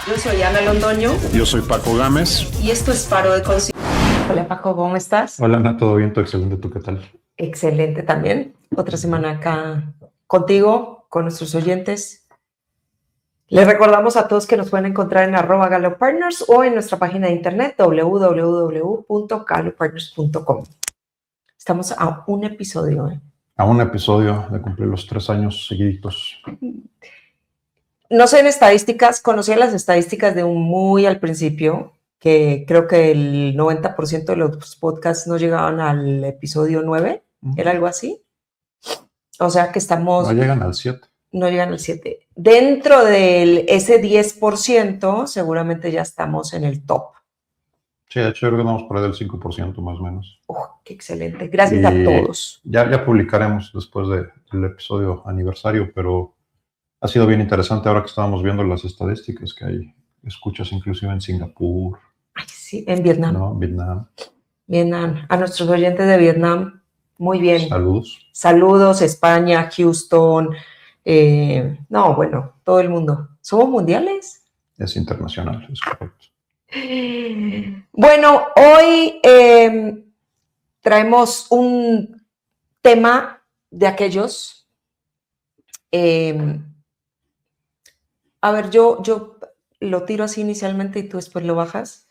Yo soy Ana Londoño. Yo soy Paco Gámez. Y esto es Faro de Conciencia. Hola Paco, ¿cómo estás? Hola Ana, ¿todo bien? ¿Todo excelente? ¿Tú qué tal? Excelente también. Otra semana acá contigo, con nuestros oyentes. Les recordamos a todos que nos pueden encontrar en @GaloPartners o en nuestra página de internet www.galopartners.com. Estamos a un episodio. A un episodio de cumplir los 3 años seguiditos. No sé en estadísticas, conocía las estadísticas de muy al principio, que creo que el 90% de los podcasts no llegaban al episodio 9, ¿era algo así? O sea que estamos... No llegan al 7. No llegan al 7. Dentro de ese 10%, seguramente ya estamos en el top. Sí, de hecho yo creo que vamos por ahí del 5% más o menos. ¡Qué excelente! Gracias a todos. Ya publicaremos después del episodio aniversario, pero ha sido bien interesante ahora que estábamos viendo las estadísticas que hay escuchas inclusive en Singapur. Ay, sí, en Vietnam. No, Vietnam. Vietnam. A nuestros oyentes de Vietnam, muy bien. Saludos. Saludos, España, Houston. No, bueno, todo el mundo. ¿Somos mundiales? Es internacional, es correcto. Bueno, hoy traemos un tema de aquellos. A ver, yo lo tiro así inicialmente y tú después lo bajas.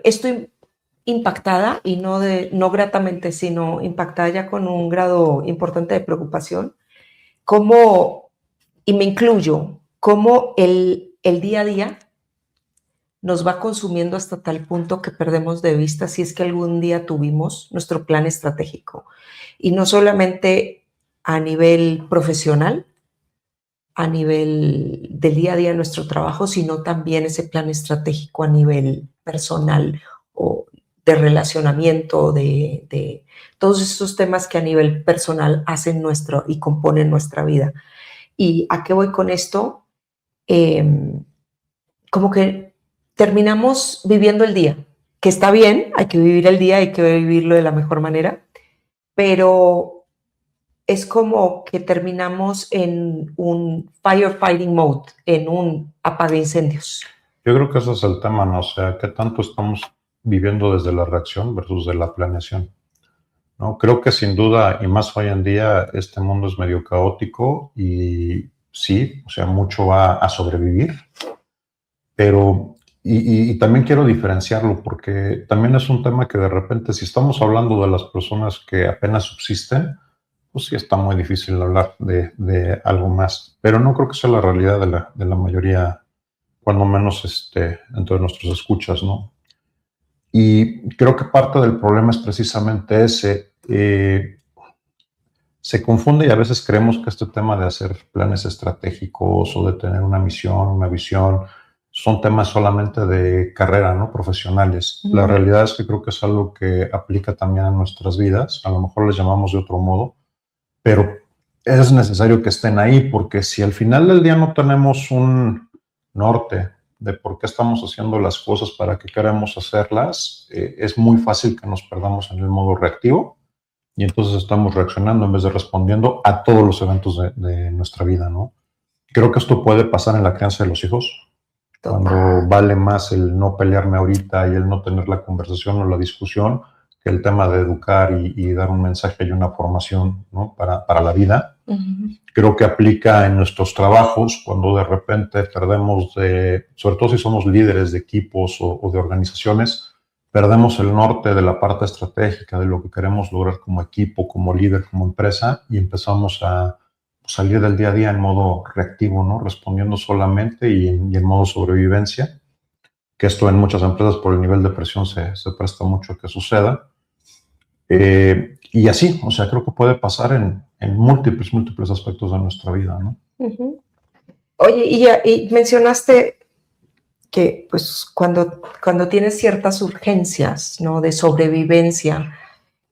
Estoy impactada, y no gratamente, sino impactada ya con un grado importante de preocupación, y me incluyo, cómo el día a día nos va consumiendo hasta tal punto que perdemos de vista si es que algún día tuvimos nuestro plan estratégico. Y no solamente a nivel profesional, a nivel del día a día de nuestro trabajo, sino también ese plan estratégico a nivel personal o de relacionamiento, de todos esos temas que a nivel personal hacen y componen nuestra vida. ¿Y a qué voy con esto? Como que terminamos viviendo el día, que está bien, hay que vivir el día, hay que vivirlo de la mejor manera, pero es como que terminamos en un firefighting mode, en un apaga incendios. Yo creo que ese es el tema, ¿no? O sea, ¿qué tanto estamos viviendo desde la reacción versus de la planeación? ¿No? Creo que sin duda, y más hoy en día, este mundo es medio caótico y sí, o sea, mucho va a sobrevivir, pero, y también quiero diferenciarlo porque también es un tema que de repente, si estamos hablando de las personas que apenas subsisten, pues sí está muy difícil hablar de algo más, pero no creo que sea la realidad de la mayoría, cuando menos entre nuestros escuchas, ¿no? Y creo que parte del problema es precisamente ese. Se confunde y a veces creemos que este tema de hacer planes estratégicos o de tener una misión, una visión, son temas solamente de carrera, ¿no? Profesionales. La realidad es que creo que es algo que aplica también a nuestras vidas. A lo mejor les llamamos de otro modo, pero es necesario que estén ahí porque si al final del día no tenemos un norte de por qué estamos haciendo las cosas, para qué queremos hacerlas, es muy fácil que nos perdamos en el modo reactivo y entonces estamos reaccionando en vez de respondiendo a todos los eventos de nuestra vida, ¿no? Creo que esto puede pasar en la crianza de los hijos, cuando vale más el no pelearme ahorita y el no tener la conversación o la discusión que el tema de educar y dar un mensaje y una formación, ¿no? para la vida. Creo que aplica en nuestros trabajos cuando de repente perdemos sobre todo si somos líderes de equipos o de organizaciones, perdemos el norte de la parte estratégica de lo que queremos lograr como equipo, como líder, como empresa, y empezamos a salir del día a día en modo reactivo, ¿no? Respondiendo solamente y en modo sobrevivencia, que esto en muchas empresas por el nivel de presión se presta mucho a que suceda. Y así, o sea, creo que puede pasar en múltiples aspectos de nuestra vida, ¿no? Oye, y mencionaste que pues cuando tienes ciertas urgencias, ¿no? De sobrevivencia,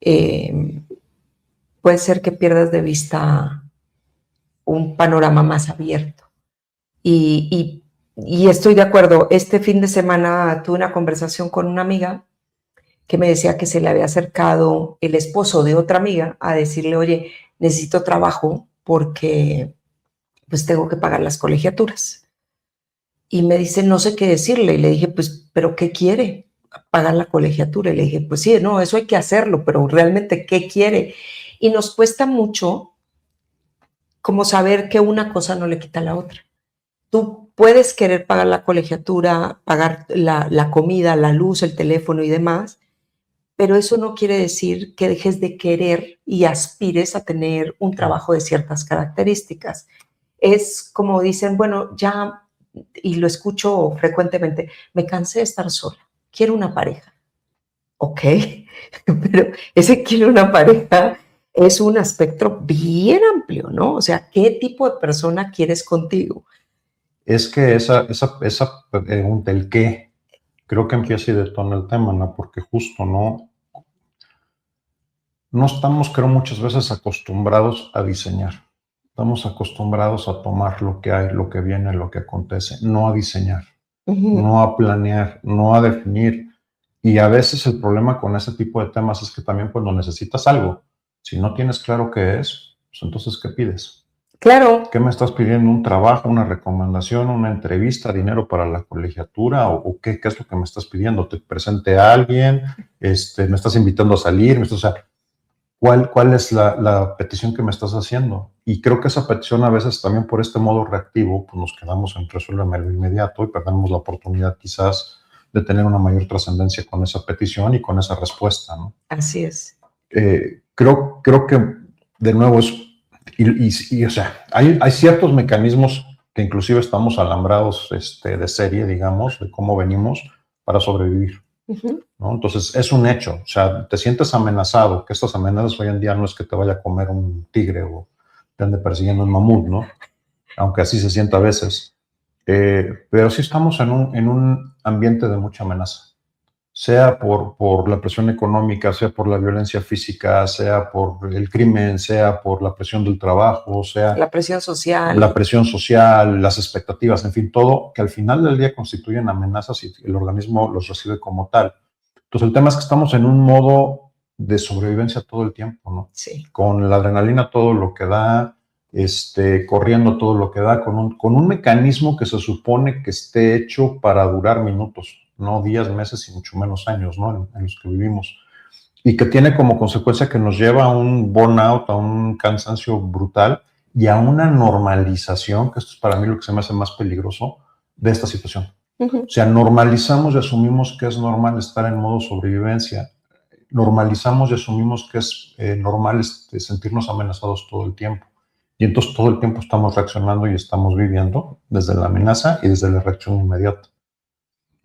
puede ser que pierdas de vista un panorama más abierto. Y estoy de acuerdo. Este fin de semana tuve una conversación con una amiga que me decía que se le había acercado el esposo de otra amiga a decirle, oye, necesito trabajo porque pues tengo que pagar las colegiaturas. Y me dice, no sé qué decirle. Y le dije, pues, ¿pero qué quiere? Pagar la colegiatura. Y le dije, pues sí, no, eso hay que hacerlo, pero realmente, ¿qué quiere? Y nos cuesta mucho como saber que una cosa no le quita a la otra. Tú puedes querer pagar la colegiatura, pagar la comida, la luz, el teléfono y demás, pero eso no quiere decir que dejes de querer y aspires a tener un trabajo de ciertas características. Es como dicen, bueno, ya, y lo escucho frecuentemente, me cansé de estar sola, quiero una pareja. Ok, pero ese quiero una pareja es un aspecto bien amplio, ¿no? O sea, ¿qué tipo de persona quieres contigo? Es que esa pregunta, el qué, creo que empieza y detona el tema, ¿no? Porque justo no estamos, creo, muchas veces acostumbrados a diseñar. Estamos acostumbrados a tomar lo que hay, lo que viene, lo que acontece, no a diseñar, no a planear, no a definir. Y a veces el problema con ese tipo de temas es que también cuando necesitas algo, si no tienes claro qué es, pues entonces, ¿qué pides? Claro. ¿Qué me estás pidiendo? ¿Un trabajo, una recomendación, una entrevista, dinero para la colegiatura? ¿O qué es lo que me estás pidiendo? ¿Te presente a alguien? ¿Me estás invitando a salir? O sea, ¿cuál es la petición que me estás haciendo? Y creo que esa petición a veces también por este modo reactivo, pues nos quedamos en resuélveme lo inmediato y perdemos la oportunidad quizás de tener una mayor trascendencia con esa petición y con esa respuesta, ¿no? Así es. Creo que de nuevo o sea, hay ciertos mecanismos que inclusive estamos alambrados de serie, digamos, de cómo venimos para sobrevivir, ¿no? Entonces, es un hecho, o sea, te sientes amenazado, que estas amenazas hoy en día no es que te vaya a comer un tigre o te ande persiguiendo un mamut, ¿no? Aunque así se sienta a veces. Pero sí estamos en un ambiente de mucha amenaza, sea por la presión económica, sea por la violencia física, sea por el crimen, sea por la presión del trabajo, sea La presión social. la presión social, las expectativas, en fin, todo que al final del día constituyen amenazas y el organismo los recibe como tal. Entonces, el tema es que estamos en un modo de sobrevivencia todo el tiempo, ¿no? Sí. Con la adrenalina todo lo que da, corriendo todo lo que da, con un mecanismo que se supone que esté hecho para durar minutos, no días, meses y mucho menos años, ¿no? En los que vivimos. Y que tiene como consecuencia que nos lleva a un burnout, a un cansancio brutal y a una normalización, que esto es para mí lo que se me hace más peligroso de esta situación. O sea, normalizamos y asumimos que es normal estar en modo sobrevivencia. Normalizamos y asumimos que es normal sentirnos amenazados todo el tiempo. Y entonces todo el tiempo estamos reaccionando y estamos viviendo desde la amenaza y desde la reacción inmediata.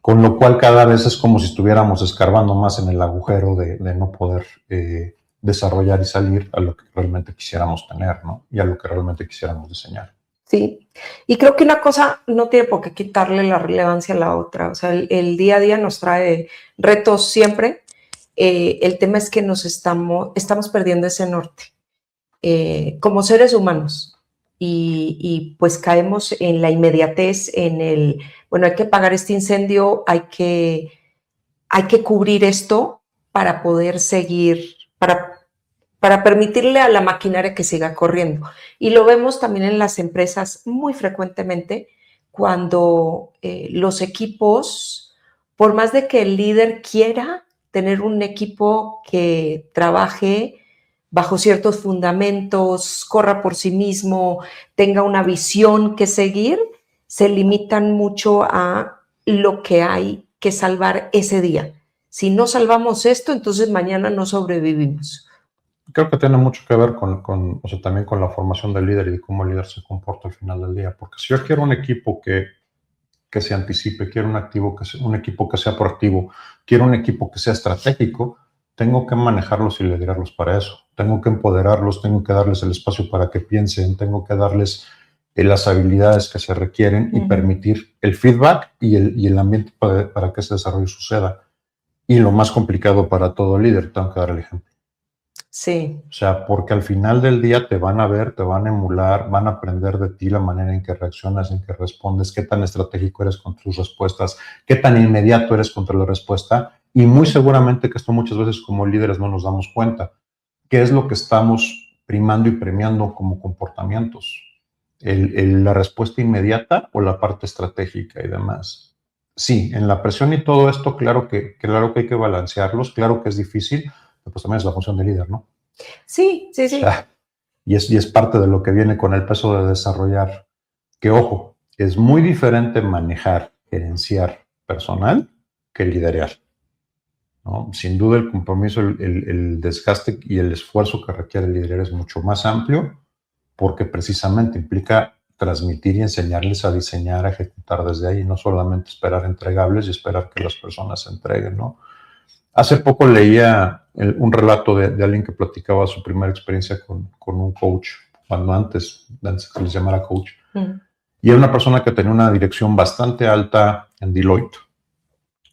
Con lo cual cada vez es como si estuviéramos escarbando más en el agujero de no poder desarrollar y salir a lo que realmente quisiéramos tener, ¿no? Y a lo que realmente quisiéramos diseñar. Sí, y creo que una cosa no tiene por qué quitarle la relevancia a la otra. O sea, el día a día nos trae retos siempre. El tema es que estamos perdiendo ese norte como seres humanos y pues caemos en la inmediatez, bueno, hay que apagar este incendio, hay que cubrir esto para poder seguir, para permitirle a la maquinaria que siga corriendo. Y lo vemos también en las empresas muy frecuentemente cuando los equipos, por más de que el líder quiera tener un equipo que trabaje bajo ciertos fundamentos, corra por sí mismo, tenga una visión que seguir, se limitan mucho a lo que hay que salvar ese día. Si no salvamos esto, entonces mañana no sobrevivimos. Creo que tiene mucho que ver o sea, también con la formación del líder y de cómo el líder se comporta al final del día. Porque si yo quiero un equipo que se anticipe, quiero un equipo que sea proactivo, quiero un equipo que sea estratégico, tengo que manejarlos y liderarlos para eso. Tengo que empoderarlos, tengo que darles el espacio para que piensen, tengo que darles las habilidades que se requieren y permitir el feedback y el ambiente para que ese desarrollo suceda. Y lo más complicado para todo líder, tengo que dar el ejemplo. Sí. O sea, porque al final del día te van a ver, te van a emular, van a aprender de ti la manera en que reaccionas, en que respondes, qué tan estratégico eres con tus respuestas, qué tan inmediato eres contra la respuesta. Y muy seguramente que esto muchas veces como líderes no nos damos cuenta. ¿Qué es lo que estamos primando y premiando como comportamientos? la respuesta inmediata o la parte estratégica y demás. Sí, en la presión y todo esto, claro que hay que balancearlos, claro que es difícil, pero pues también es la función de líder, ¿no? Sí, sí, O sí. sea, y es parte de lo que viene con el peso de desarrollar. Que ojo, es muy diferente manejar, gerenciar personal que liderar, ¿no? Sin duda el compromiso, el desgaste y el esfuerzo que requiere el liderar es mucho más amplio porque precisamente implica transmitir y enseñarles a diseñar, a ejecutar desde ahí, no solamente esperar entregables y esperar que las personas se entreguen, ¿no? Hace poco leía un relato de alguien que platicaba su primera experiencia con un coach, cuando antes que se les llamara coach. Y era una persona que tenía una dirección bastante alta en Deloitte.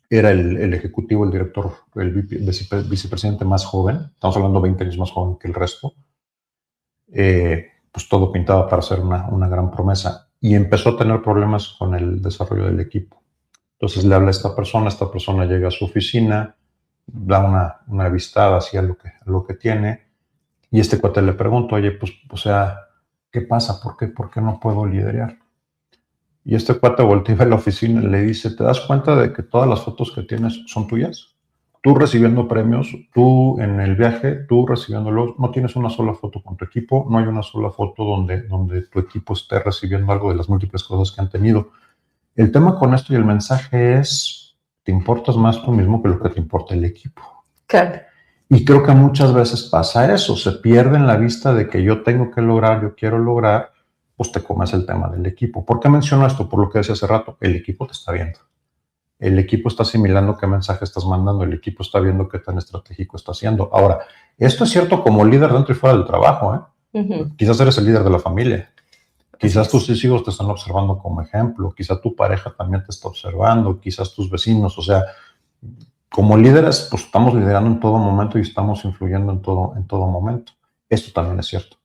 Era el ejecutivo, el director, el vicepresidente más joven. Estamos hablando de 20 años más joven que el resto. Pues todo pintaba para ser una gran promesa. Y empezó a tener problemas con el desarrollo del equipo. Entonces le habla a esta persona llega a su oficina, da una vistada hacia lo que tiene, y este cuate le pregunta, oye, pues, o sea, ¿qué pasa? ¿Por qué no puedo liderar? Y este cuate voltea y ve a la oficina y le dice, ¿te das cuenta de que todas las fotos que tienes son tuyas? Tú recibiendo premios, tú en el viaje, tú recibiéndolos, no tienes una sola foto con tu equipo, no hay una sola foto donde tu equipo esté recibiendo algo de las múltiples cosas que han tenido. El tema con esto y el mensaje es, te importas más tú mismo que lo que te importa el equipo. Claro. Y creo que muchas veces pasa eso, se pierde en la vista de que yo tengo que lograr, yo quiero lograr, pues te comes el tema del equipo. ¿Por qué menciono esto? Por lo que decía hace rato, el equipo te está viendo. El equipo está asimilando qué mensaje estás mandando, el equipo está viendo qué tan estratégico está haciendo. Ahora, esto es cierto como líder dentro y fuera del trabajo, ¿eh? Quizás eres el líder de la familia. Quizás tus hijos te están observando como ejemplo, quizás tu pareja también te está observando, quizás tus vecinos, o sea, como líderes, pues estamos liderando en todo momento y estamos influyendo en todo momento. Esto también es cierto,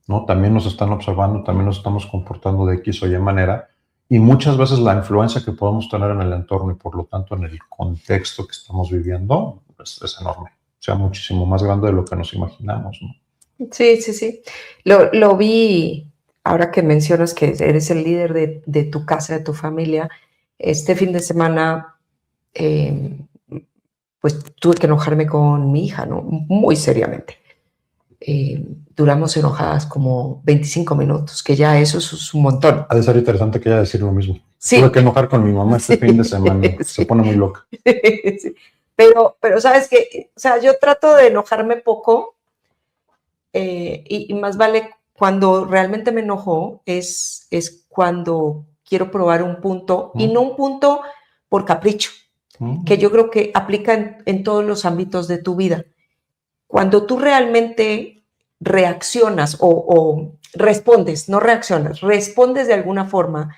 ¿no? También nos están observando, también nos estamos comportando de X o Y manera, y muchas veces la influencia que podemos tener en el entorno y por lo tanto en el contexto que estamos viviendo es enorme, o sea, muchísimo más grande de lo que nos imaginamos, ¿no? Sí, sí, sí. Lo vi ahora que mencionas que eres el líder de tu casa, de tu familia. Este fin de semana, pues tuve que enojarme con mi hija, ¿no? Muy seriamente. Duramos enojadas como 25 minutos, que ya eso es un montón. Ha de ser interesante que ella decir lo mismo. Sí. Tuve que enojar con mi mamá este fin de semana. Sí. Se pone muy loca. Sí. Pero sabes que, o sea, yo trato de enojarme poco y más vale cuando realmente me enojo es cuando quiero probar un punto y no un punto por capricho, que yo creo que aplica en todos los ámbitos de tu vida. Cuando tú realmente reaccionas o respondes, no reaccionas, respondes de alguna forma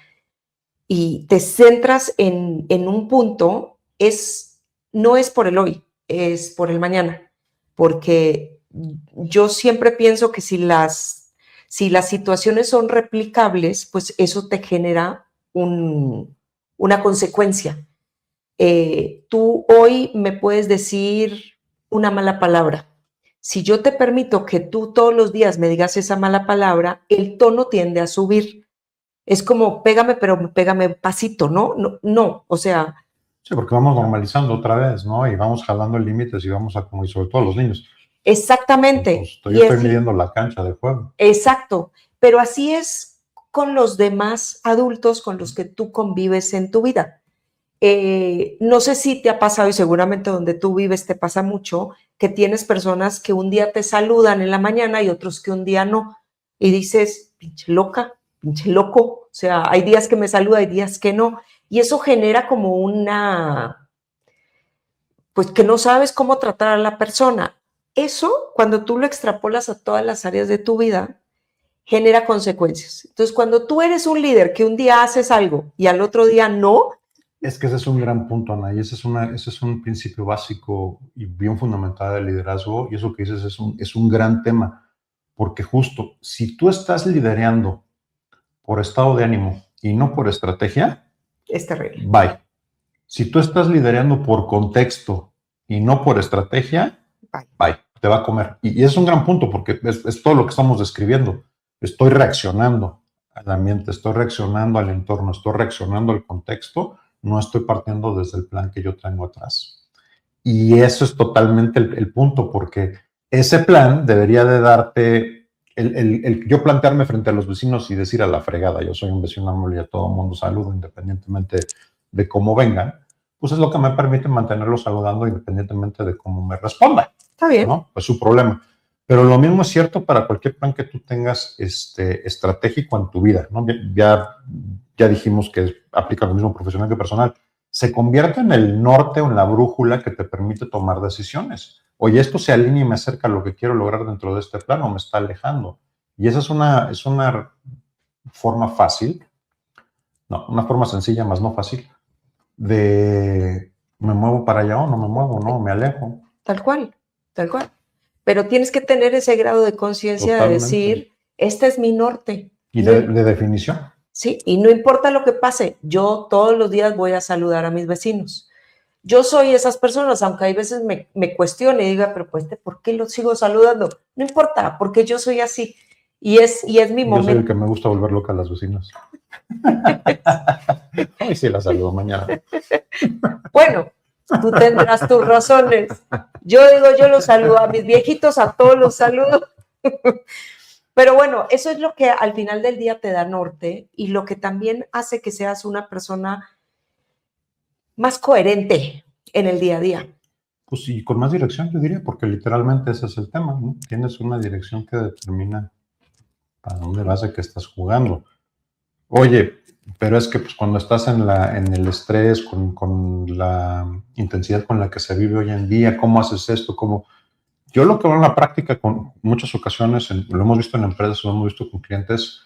y te centras en un punto, no es por el hoy, es por el mañana. Porque yo siempre pienso que si las situaciones son replicables, pues eso te genera una consecuencia. Tú hoy me puedes decir una mala palabra. Si yo te permito que tú todos los días me digas esa mala palabra, el tono tiende a subir. Es como pégame, pero pégame pasito, ¿no? No, o sea. Sí, porque vamos normalizando otra vez, ¿no? Y vamos jalando límites y vamos a, como y sobre todo los niños. Exactamente. Entonces, yo estoy midiendo la cancha de juego. Exacto. Pero así es con los demás adultos con los que tú convives en tu vida. No sé si te ha pasado, y seguramente donde tú vives te pasa mucho, que tienes personas que un día te saludan en la mañana y otros que un día no. Y dices, pinche loca, pinche loco. O sea, hay días que me saluda, hay días que no. Y eso genera como pues que no sabes cómo tratar a la persona. Eso, cuando tú lo extrapolas a todas las áreas de tu vida, genera consecuencias. Entonces, cuando tú eres un líder que un día haces algo y al otro día no. Es que ese es un gran punto, Ana, y ese es un principio básico y bien fundamental del liderazgo, y eso que dices es un gran tema, porque justo, si tú estás liderando por estado de ánimo y no por estrategia, es terrible. Bye. Si tú estás liderando por contexto y no por estrategia, bye, te va a comer. Y es un gran punto porque es todo lo que estamos describiendo. Estoy reaccionando al ambiente, estoy reaccionando al entorno, estoy reaccionando al contexto, no estoy partiendo desde el plan que yo tengo atrás. Y eso es totalmente el punto, porque ese plan debería de darte, yo plantearme frente a los vecinos y decir a la fregada, yo soy un vecino amable y a todo el mundo saludo independientemente de cómo vengan, pues es lo que me permite mantenerlos saludando independientemente de cómo me respondan. Está bien. ¿No? Es su problema. Pero lo mismo es cierto para cualquier plan que tú tengas estratégico en tu vida, ¿no? Ya dijimos que aplica lo mismo profesional que personal. Se convierte en el norte o en la brújula que te permite tomar decisiones. Oye, esto se alinea y me acerca a lo que quiero lograr dentro de este plan o me está alejando. Y esa es una forma fácil, no, una forma sencilla, más no fácil, de me muevo para allá o no me muevo, no, me alejo. Tal cual, tal cual. Pero tienes que tener ese grado de conciencia de decir, este es mi norte. Y de definición. Sí, y no importa lo que pase, yo todos los días voy a saludar a mis vecinos. Yo soy esas personas, aunque hay veces me cuestione y diga, pero pues, ¿por qué los sigo saludando? No importa, porque yo soy así. Y es mi momento. Yo soy el que me gusta volver loca a las vecinas. Hoy sí la saludo mañana. Bueno, tú tendrás tus razones. Yo digo, yo los saludo a mis viejitos, a todos los saludo. Pero bueno, eso es lo que al final del día te da norte y lo que también hace que seas una persona más coherente en el día a día. Pues sí, con más dirección, yo diría, porque literalmente ese es el tema, ¿no? Tienes una dirección que determina para dónde vas, a qué estás jugando. Oye, pero es que pues, cuando estás en el estrés, con la intensidad con la que se vive hoy en día, ¿cómo haces esto? Yo lo que veo en la práctica con muchas ocasiones, lo hemos visto en empresas, lo hemos visto con clientes,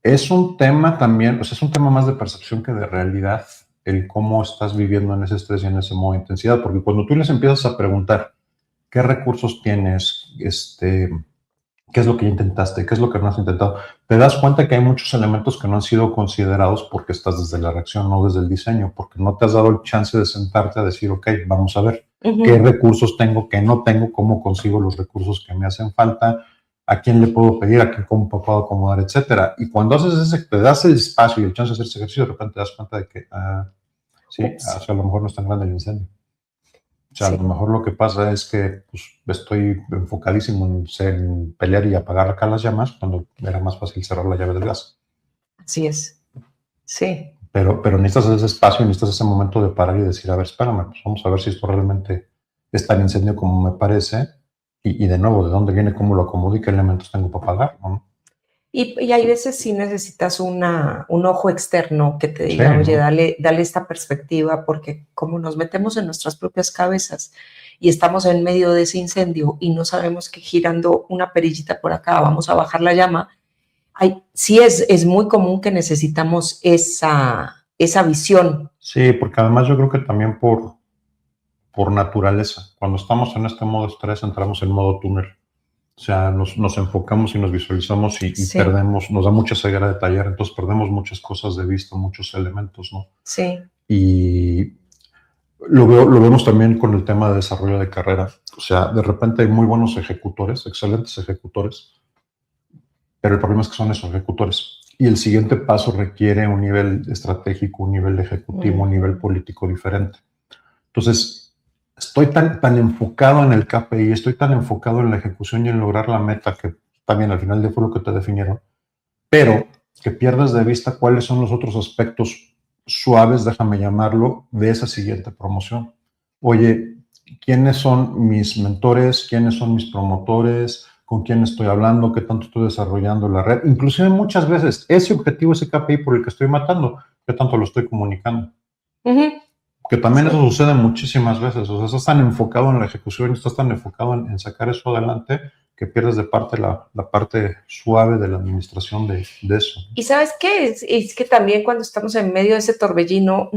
es un tema también, o sea, es un tema más de percepción que de realidad, el cómo estás viviendo en ese estrés y en ese modo de intensidad, porque cuando tú les empiezas a preguntar qué recursos tienes, qué es lo que ya intentaste, qué es lo que no has intentado, te das cuenta que hay muchos elementos que no han sido considerados porque estás desde la reacción, no desde el diseño, porque no te has dado el chance de sentarte a decir, ok, vamos a ver qué recursos tengo, qué no tengo, cómo consigo los recursos que me hacen falta, a quién le puedo pedir, a quién cómo puedo acomodar, etcétera. Y cuando haces te das el espacio y el chance de hacer ese ejercicio, de repente te das cuenta de que, sí, o sea, a lo mejor no es tan grande el incendio. O sea, sí. A lo mejor lo que pasa es que pues, estoy enfocadísimo en pelear y apagar acá las llamas cuando era más fácil cerrar la llave del gas. Así es. Sí. Pero necesitas ese espacio, necesitas ese momento de parar y decir, a ver, espérame, pues vamos a ver si esto realmente es tan incendio como me parece. Y de nuevo, ¿de dónde viene, cómo lo acomodo y qué elementos tengo para apagar? ¿No? Y hay veces sí necesitas un ojo externo que te diga, sí, oye, ¿no? dale esta perspectiva, porque como nos metemos en nuestras propias cabezas y estamos en medio de ese incendio y no sabemos que girando una perillita por acá vamos a bajar la llama, sí es muy común que necesitamos esa visión. Sí, porque además yo creo que también por naturaleza, cuando estamos en este modo estrés, entramos en modo túnel. O sea, nos enfocamos y nos visualizamos y sí. Perdemos, nos da mucha ceguera de tallar, entonces perdemos muchas cosas de vista, muchos elementos, ¿no? Sí. Y lo vemos también con el tema de desarrollo de carrera. O sea, de repente hay muy buenos ejecutores, excelentes ejecutores, pero el problema es que son esos ejecutores. Y el siguiente paso requiere un nivel estratégico, un nivel ejecutivo, un nivel político diferente. Entonces, estoy tan enfocado en el KPI, estoy tan enfocado en la ejecución y en lograr la meta, que también al final fue lo que te definieron, pero que pierdes de vista cuáles son los otros aspectos suaves, déjame llamarlo, de esa siguiente promoción. Oye, ¿quiénes son mis mentores? ¿Quiénes son mis promotores? ¿Con quién estoy hablando? ¿Qué tanto estoy desarrollando la red? Inclusive muchas veces ese objetivo, ese KPI por el que estoy matando, ¿qué tanto lo estoy comunicando? Que también sí. Eso sucede muchísimas veces. O sea, estás tan enfocado en la ejecución, estás tan enfocado en sacar eso adelante, que pierdes de parte la parte suave de la administración de eso. Y ¿sabes qué? Es que también cuando estamos en medio de ese torbellino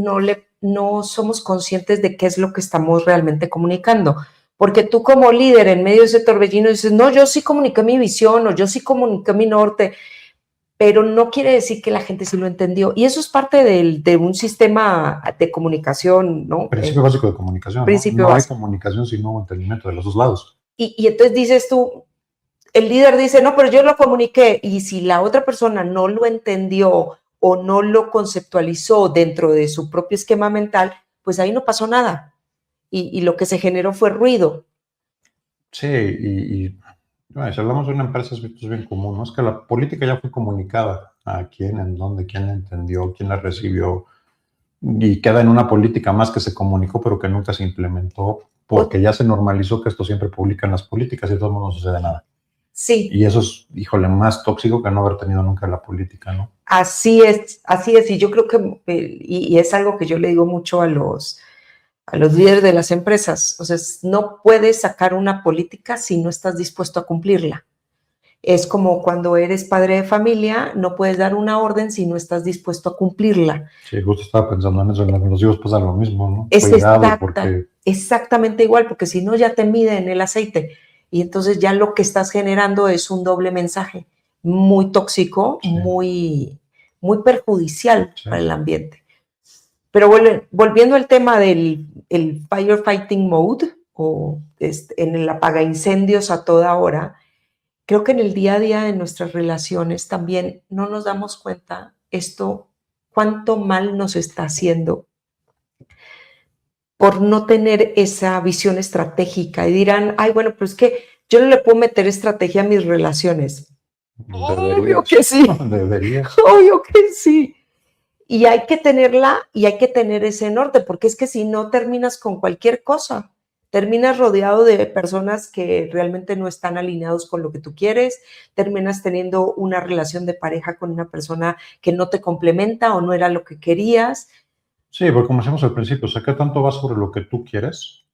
no somos conscientes de qué es lo que estamos realmente comunicando. Porque tú como líder en medio de ese torbellino dices, no, yo sí comuniqué mi visión o yo sí comuniqué mi norte, pero no quiere decir que la gente sí lo entendió. Y eso es parte de un sistema de comunicación, ¿no? Principio básico de comunicación. Principio no básico. Hay comunicación sin nuevo entendimiento de los dos lados. Y entonces dices tú, el líder dice, no, pero yo lo comuniqué, y si la otra persona no lo entendió o no lo conceptualizó dentro de su propio esquema mental, pues ahí no pasó nada. Y lo que se generó fue ruido. Sí, bueno, si hablamos de una empresa es bien común, ¿no? Es que la política ya fue comunicada a quién, en dónde, quién la entendió, quién la recibió, y queda en una política más que se comunicó pero que nunca se implementó porque ya se normalizó que esto siempre publican las políticas y de todo mundo no sucede nada. Sí. Y eso es, híjole, más tóxico que no haber tenido nunca la política, ¿no? Así es. Y yo creo que, y es algo que yo le digo mucho a los líderes de las empresas, o sea, no puedes sacar una política si no estás dispuesto a cumplirla. Es como cuando eres padre de familia, no puedes dar una orden si no estás dispuesto a cumplirla. Sí, justo estaba pensando en eso, en los hijos pasa lo mismo, ¿no? Es Cuidado porque... exactamente igual, porque si no ya te miden el aceite y entonces ya lo que estás generando es un doble mensaje muy tóxico, Sí. muy perjudicial Sí. para el ambiente. Pero volviendo al tema del firefighting mode o en el apaga incendios a toda hora, creo que en el día a día de nuestras relaciones también no nos damos cuenta esto, cuánto mal nos está haciendo por no tener esa visión estratégica. Y dirán, ay, bueno, pero es que yo no le puedo meter estrategia a mis relaciones. Obvio que sí. Debería. Obvio que sí. Y hay que tenerla y hay que tener ese norte, porque es que si no terminas con cualquier cosa. Terminas rodeado de personas que realmente no están alineados con lo que tú quieres, terminas teniendo una relación de pareja con una persona que no te complementa o no era lo que querías. Sí, porque como decíamos al principio, o sea, ¿qué tanto vas sobre lo que tú quieres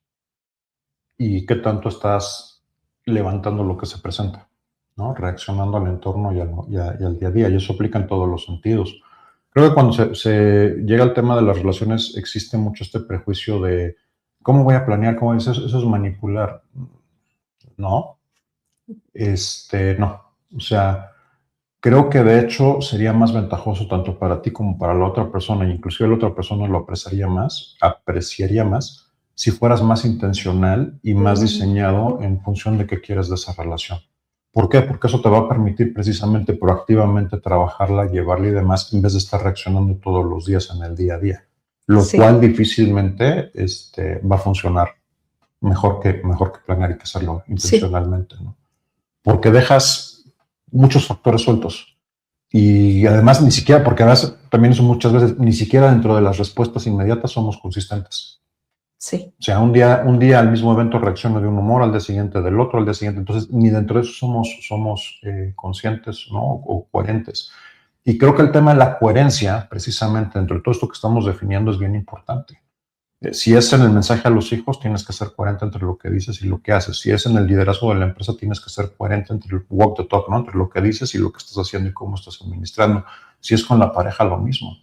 y qué tanto estás levantando lo que se presenta, ¿no? Reaccionando al entorno y al día a día, y eso aplica en todos los sentidos. Creo que cuando se llega al tema de las relaciones existe mucho este prejuicio de cómo voy a planear, cómo eso es manipular. No, no. O sea, creo que de hecho sería más ventajoso tanto para ti como para la otra persona, e inclusive la otra persona lo apreciaría más si fueras más intencional y más diseñado en función de qué quieres de esa relación. ¿Por qué? Porque eso te va a permitir precisamente proactivamente trabajarla, llevarla y demás, en vez de estar reaccionando todos los días en el día a día. Lo cual difícilmente va a funcionar mejor que planear y que hacerlo intencionalmente, ¿no? Porque dejas muchos factores sueltos. Y además ni siquiera, porque además también eso muchas veces, ni siquiera dentro de las respuestas inmediatas somos consistentes. Sí. O sea, un día al mismo evento reacciono de un humor, al día siguiente del otro, al día siguiente. Entonces, ni dentro de eso somos conscientes, ¿no? O coherentes. Y creo que el tema de la coherencia, precisamente, dentro de todo esto que estamos definiendo, es bien importante. Si es en el mensaje a los hijos, tienes que ser coherente entre lo que dices y lo que haces. Si es en el liderazgo de la empresa, tienes que ser coherente entre el walk the talk, ¿no? Entre lo que dices y lo que estás haciendo y cómo estás administrando. Si es con la pareja, lo mismo.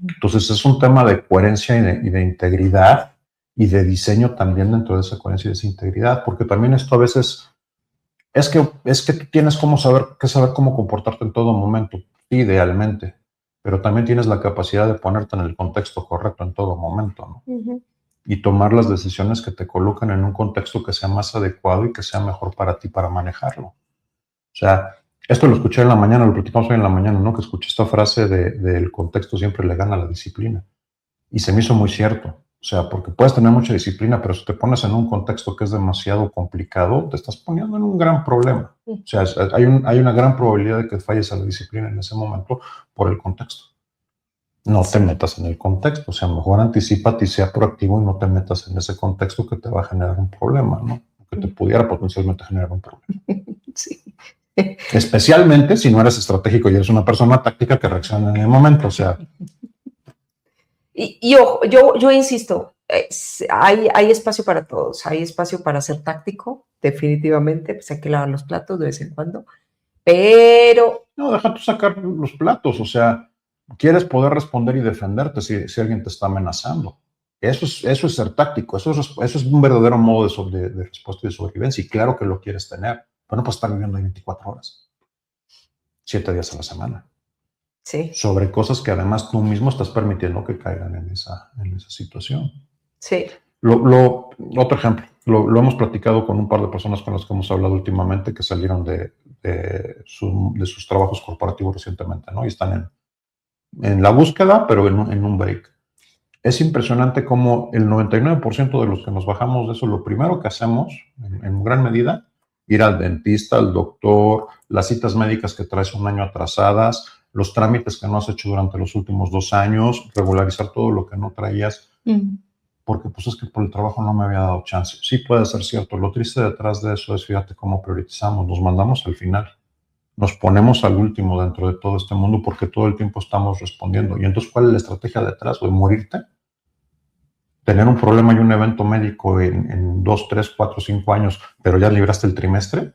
Entonces, es un tema de coherencia y de integridad y de diseño también dentro de esa coherencia y de esa integridad, porque también esto a veces es que tú tienes que saber cómo comportarte en todo momento, idealmente, pero también tienes la capacidad de ponerte en el contexto correcto en todo momento, ¿no? Y tomar las decisiones que te colocan en un contexto que sea más adecuado y que sea mejor para ti para manejarlo. O sea, esto lo escuché en la mañana, lo platicamos hoy en la mañana, ¿no? Que escuché esta frase del contexto siempre le gana a la disciplina. Y se me hizo muy cierto. O sea, porque puedes tener mucha disciplina, pero si te pones en un contexto que es demasiado complicado, te estás poniendo en un gran problema. O sea, hay una gran probabilidad de que falles a la disciplina en ese momento por el contexto. No te metas en el contexto, o sea, mejor anticípate y sea proactivo y no te metas en ese contexto que te va a generar un problema, ¿no? Que te pudiera potencialmente generar un problema. Sí. Especialmente si no eres estratégico y eres una persona táctica que reacciona en el momento, o sea. Y ojo, yo insisto, hay espacio para todos, hay espacio para ser táctico, definitivamente, pues hay que lavar los platos de vez en cuando, pero... No, deja tú sacar los platos, o sea, quieres poder responder y defenderte si alguien te está amenazando. Eso es ser táctico, eso es un verdadero modo de respuesta y de sobrevivencia, y claro que lo quieres tener, pero no puedes estar viviendo ahí 24 horas, 7 días a la semana. Sí. Sobre cosas que además tú mismo estás permitiendo que caigan en esa situación. Sí. Otro ejemplo, Lo hemos platicado con un par de personas con las que hemos hablado últimamente que salieron de sus trabajos corporativos recientemente, ¿no? Y están en la búsqueda, pero en un break. Es impresionante cómo el 99% de los que nos bajamos de eso, lo primero que hacemos, en gran medida, ir al dentista, al doctor, las citas médicas que traes un año atrasadas, los trámites que no has hecho durante los últimos 2 años, regularizar todo lo que no traías, porque pues es que por el trabajo no me había dado chance. Sí puede ser cierto. Lo triste detrás de eso es, fíjate cómo priorizamos, nos mandamos al final. Nos ponemos al último dentro de todo este mundo porque todo el tiempo estamos respondiendo. Y entonces, ¿cuál es la estrategia detrás? ¿De morirte? Tener un problema y un evento médico en 2, 3, 4, 5 años, pero ya libraste el trimestre,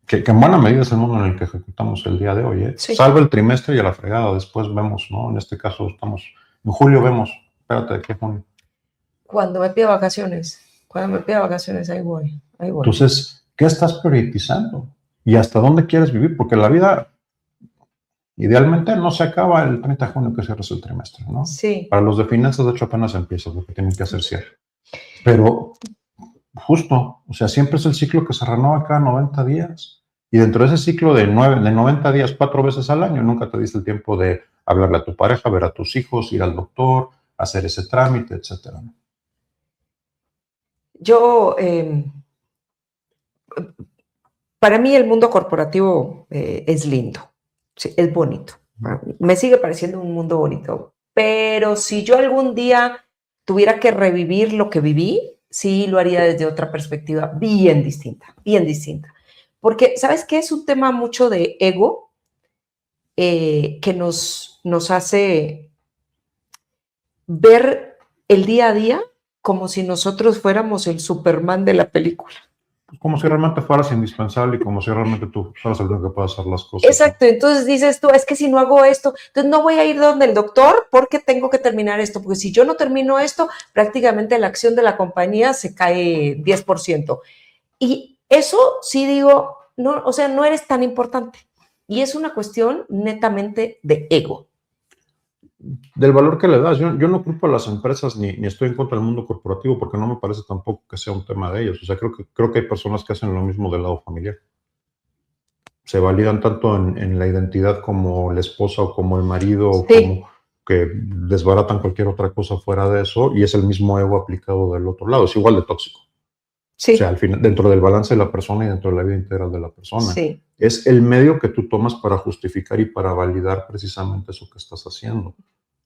que en buena medida es el mundo en el que ejecutamos el día de hoy, ¿eh? Sí. Salva el trimestre y a la fregada, después vemos, ¿no? En este caso estamos, en julio vemos, espérate, ¿de qué junio? Cuando me pida vacaciones, ahí voy. Entonces, ¿qué estás priorizando? ¿Y hasta dónde quieres vivir? Porque la vida idealmente no se acaba el 30 de junio que cierres el trimestre, ¿no? Sí. Para los de finanzas, de hecho, apenas empieza, porque tienen que hacer cierre. Pero justo, o sea, siempre es el ciclo que se renueva cada 90 días. Y dentro de ese ciclo de 90 días, 4 veces al año, nunca te diste el tiempo de hablarle a tu pareja, ver a tus hijos, ir al doctor, hacer ese trámite, etcétera. Yo, para mí el mundo corporativo es lindo, sí, es bonito. Me sigue pareciendo un mundo bonito, pero si yo algún día tuviera que revivir lo que viví, sí lo haría desde otra perspectiva bien distinta, bien distinta. Porque, ¿sabes qué? Es un tema mucho de ego que nos hace ver el día a día como si nosotros fuéramos el Superman de la película. Como si realmente fueras indispensable y como si realmente tú fueras el único que pueda hacer las cosas. Exacto, entonces dices tú, es que si no hago esto, entonces no voy a ir donde el doctor porque tengo que terminar esto, porque si yo no termino esto, prácticamente la acción de la compañía se cae 10%. Y eso sí digo, no, o sea, no eres tan importante. Y es una cuestión netamente de ego. Del valor que le das. Yo no culpo a las empresas ni estoy en contra del mundo corporativo porque no me parece tampoco que sea un tema de ellos. O sea, creo que hay personas que hacen lo mismo del lado familiar. Se validan tanto en la identidad como la esposa o como el marido, Sí. como que desbaratan cualquier otra cosa fuera de eso y es el mismo ego aplicado del otro lado. Es igual de tóxico. Sí. O sea, al final, dentro del balance de la persona y dentro de la vida integral de la persona. Sí. Es el medio que tú tomas para justificar y para validar precisamente eso que estás haciendo.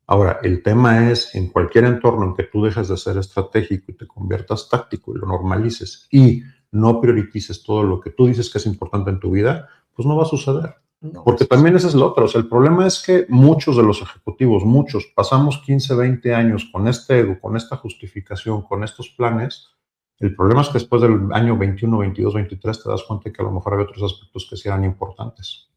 Ahora, el tema es, en cualquier entorno en que tú dejes de ser estratégico y te conviertas táctico y lo normalices y no priorices todo lo que tú dices que es importante en tu vida, pues no va a suceder. No. Porque también esa es la otra. O sea, el problema es que muchos de los ejecutivos, pasamos 15, 20 años con este ego, con esta justificación, con estos planes. El problema es que después del año 21, 22, 23 te das cuenta que a lo mejor había otros aspectos que sí eran importantes.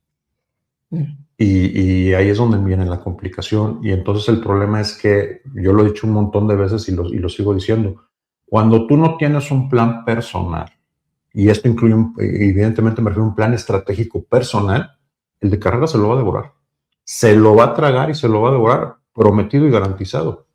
Y ahí es donde viene la complicación. Y entonces el problema es que, yo lo he dicho un montón de veces y lo sigo diciendo, cuando tú no tienes un plan personal, y esto incluye, evidentemente me refiero a un plan estratégico personal, el de carrera se lo va a devorar. Se lo va a tragar y se lo va a devorar, prometido y garantizado.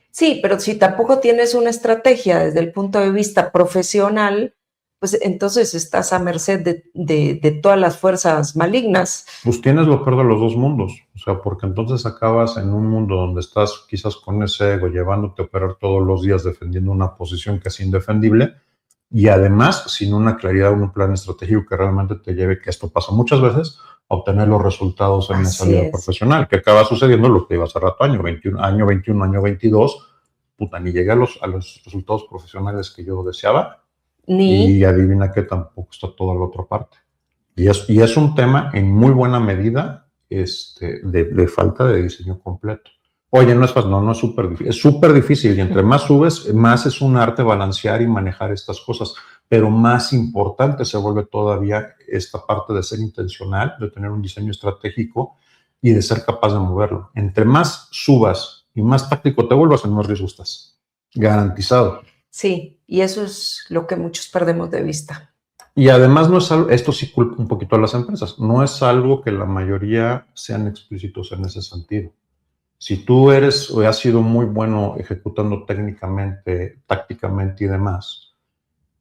Sí, pero si tampoco tienes una estrategia desde el punto de vista profesional, pues entonces estás a merced de todas las fuerzas malignas. Pues tienes lo peor de los dos mundos, o sea, porque entonces acabas en un mundo donde estás quizás con ese ego, llevándote a operar todos los días, defendiendo una posición que es indefendible, y además sin una claridad, un plan estratégico que realmente te lleve, que esto pasa muchas veces, a obtener los resultados en esa vida profesional, que acaba sucediendo lo que iba hace rato, año 21, año 22, puta, ni llegué a los resultados profesionales que yo deseaba, y adivina que tampoco está toda la otra parte. Y es un tema en muy buena medida de falta de diseño completo. Oye, no es fácil, no es súper difícil. Es súper difícil y entre más subes, más es un arte balancear y manejar estas cosas. Pero más importante se vuelve todavía esta parte de ser intencional, de tener un diseño estratégico y de ser capaz de moverlo. Entre más subas y más táctico te vuelvas, en más riesgo estás. Garantizado. Sí, y eso es lo que muchos perdemos de vista. Y además no es algo, esto sí culpa un poquito a las empresas, no es algo que la mayoría sean explícitos en ese sentido. Si tú eres o has sido muy bueno ejecutando técnicamente, tácticamente y demás,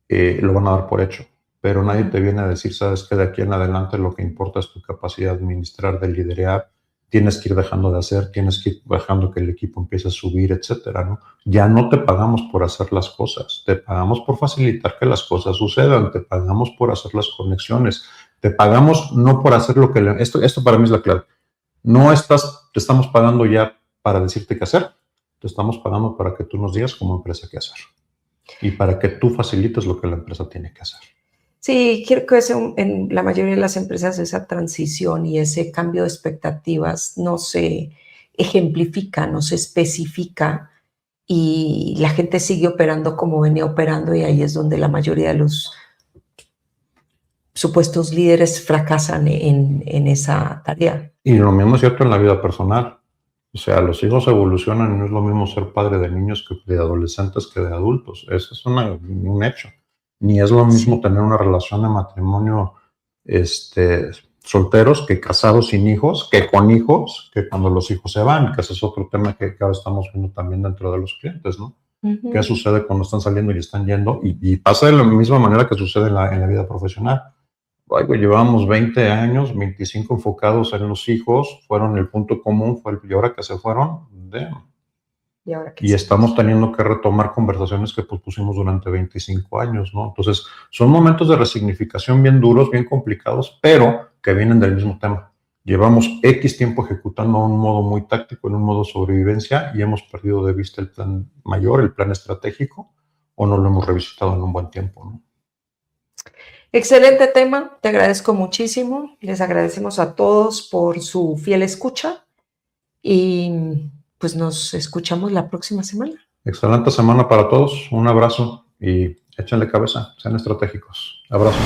lo van a dar por hecho. Pero nadie te viene a decir, sabes que de aquí en adelante lo que importa es tu capacidad de administrar, de liderar, tienes que ir dejando de hacer, tienes que ir dejando que el equipo empiece a subir, etcétera, ¿no? Ya no te pagamos por hacer las cosas, te pagamos por facilitar que las cosas sucedan, te pagamos por hacer las conexiones, te pagamos no por hacer lo que... Esto para mí es la clave. Te estamos pagando ya para decirte qué hacer, te estamos pagando para que tú nos digas como empresa qué hacer y para que tú facilites lo que la empresa tiene que hacer. Sí, creo que en la mayoría de las empresas esa transición y ese cambio de expectativas no se ejemplifica, no se especifica y la gente sigue operando como venía operando y ahí es donde la mayoría de los supuestos líderes fracasan en esa tarea. Y lo mismo es cierto en la vida personal. O sea, los hijos evolucionan y no es lo mismo ser padre de niños que de adolescentes que de adultos. Eso es un hecho. Ni es lo mismo tener una relación de matrimonio solteros que casados sin hijos, que con hijos, que cuando los hijos se van, que ese es otro tema que ahora estamos viendo también dentro de los clientes, ¿no? Uh-huh. ¿Qué sucede cuando están saliendo y están yendo? Y pasa de la misma manera que sucede en la vida profesional. Ay, güey, llevábamos 20 años, 25 enfocados en los hijos, fueron el punto común, y ahora que se fueron, damn. Y estamos teniendo que retomar conversaciones que pusimos durante 25 años, ¿no? Entonces, son momentos de resignificación bien duros, bien complicados, pero que vienen del mismo tema. Llevamos X tiempo ejecutando a un modo muy táctico, en un modo sobrevivencia, y hemos perdido de vista el plan mayor, el plan estratégico, o no lo hemos revisitado en un buen tiempo, ¿no? Excelente tema, te agradezco muchísimo. Les agradecemos a todos por su fiel escucha y pues nos escuchamos la próxima semana. Excelente semana para todos, un abrazo y échenle cabeza, sean estratégicos. Abrazo.